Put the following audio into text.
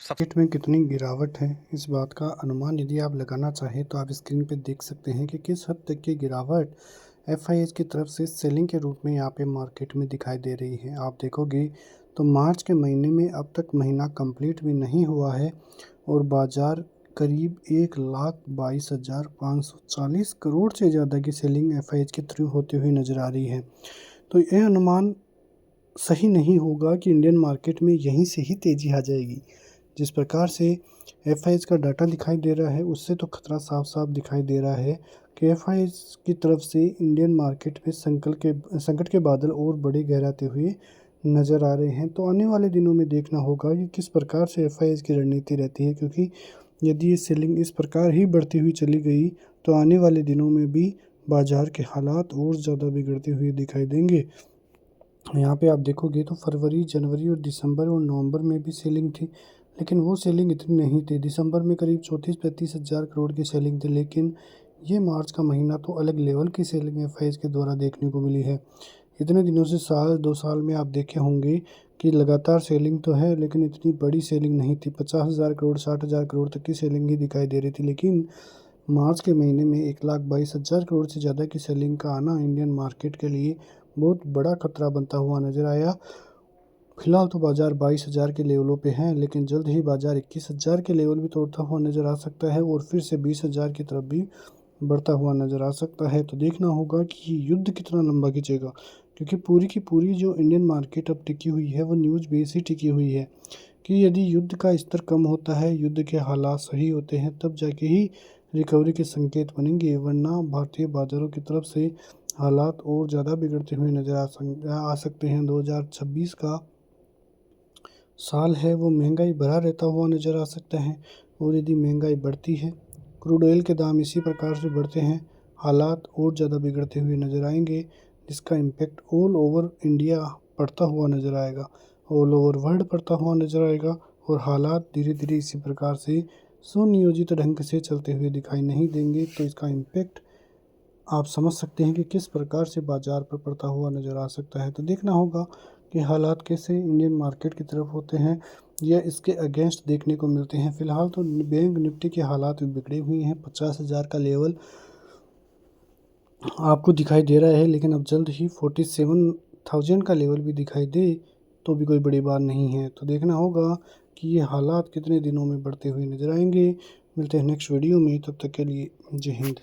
Market में कितनी गिरावट है, इस बात का अनुमान यदि आप लगाना चाहें तो आप स्क्रीन पे देख सकते हैं कि किस हद तक की गिरावट एफआईएच की तरफ से सेलिंग के रूप में यहाँ पे मार्केट में दिखाई दे रही है। आप देखोगे तो मार्च के महीने में अब तक महीना कंप्लीट भी नहीं हुआ है और बाजार करीब 1,22,540 करोड़ से ज़्यादा की सेलिंग एफआईएच के थ्रू होती हुई नज़र आ रही है। तो यह अनुमान सही नहीं होगा कि इंडियन मार्केट में यहीं से ही तेज़ी आ जाएगी। जिस प्रकार से एफआईएच का डाटा दिखाई दे रहा है उससे तो खतरा साफ साफ दिखाई दे रहा है कि एफआईएच की तरफ से इंडियन मार्केट में संकट के बादल और बड़े गहराते हुए नज़र आ रहे हैं। तो आने वाले दिनों में देखना होगा कि किस प्रकार से एफआईएच की रणनीति रहती है, क्योंकि यदि ये सेलिंग इस प्रकार ही बढ़ती हुई चली गई तो आने वाले दिनों में भी बाजार के हालात और ज़्यादा बिगड़ते हुए दिखाई देंगे। यहाँ पे आप देखोगे तो फरवरी, जनवरी और दिसंबर और नवंबर में भी सेलिंग थी, लेकिन वो सेलिंग इतनी नहीं थी। दिसंबर में करीब 34-35 हज़ार करोड़ की सेलिंग थी, लेकिन ये मार्च का महीना तो अलग लेवल की सेलिंग एफआईएच के द्वारा देखने को मिली है। इतने दिनों से साल 2 साल में आप देखे होंगे कि लगातार सेलिंग तो है, लेकिन इतनी बड़ी सेलिंग नहीं थी। 50,000 करोड़, 60,000 करोड़ तक की सेलिंग ही दिखाई दे रही थी, लेकिन मार्च के महीने में 1,22,000 करोड़ से ज़्यादा की सेलिंग का आना इंडियन मार्केट के लिए बहुत बड़ा खतरा बनता हुआ नज़र आया। फिलहाल तो बाज़ार 22,000 के लेवलों पे हैं, लेकिन जल्द ही बाज़ार 21,000 के लेवल भी तोड़ता हुआ नज़र आ सकता है और फिर से 20,000 की तरफ भी बढ़ता हुआ नज़र आ सकता है। तो देखना होगा कि ये युद्ध कितना लंबा खींचेगा, क्योंकि पूरी की पूरी जो इंडियन मार्केट अब टिकी हुई है वो न्यूज़ बेस ही टिकी हुई है कि यदि युद्ध का स्तर कम होता है, युद्ध के हालात सही होते हैं, तब जाके ही रिकवरी के संकेत बनेंगे, वरना भारतीय बाज़ारों की तरफ से हालात और ज़्यादा बिगड़ते हुए नज़र आ सकते हैं। 2026 का साल है वो महंगाई भरा रहता हुआ नज़र आ सकता है, और यदि महंगाई बढ़ती है, क्रूड ऑयल के दाम इसी प्रकार से बढ़ते हैं, हालात और ज़्यादा बिगड़ते हुए नज़र आएंगे, जिसका इम्पेक्ट ऑल ओवर इंडिया पड़ता हुआ नज़र आएगा, ऑल ओवर वर्ल्ड पड़ता हुआ नज़र आएगा, और हालात धीरे धीरे इसी प्रकार से सुनियोजित ढंग से चलते हुए दिखाई नहीं देंगे। तो इसका इम्पेक्ट आप समझ सकते हैं कि किस प्रकार से बाज़ार पर पड़ता हुआ नज़र आ सकता है। तो देखना होगा कि हालात कैसे इंडियन मार्केट की तरफ होते हैं या इसके अगेंस्ट देखने को मिलते हैं। फ़िलहाल तो बैंक निफ्टी के हालात बिगड़े हुए हैं, 50,000 का लेवल आपको दिखाई दे रहा है, लेकिन अब जल्द ही 47,000 का लेवल भी दिखाई दे तो भी कोई बड़ी बात नहीं है। तो देखना होगा कि ये हालात कितने दिनों में बढ़ते हुए नज़र आएंगे। मिलते हैं नेक्स्ट वीडियो में, तब तक के लिए जय हिंद।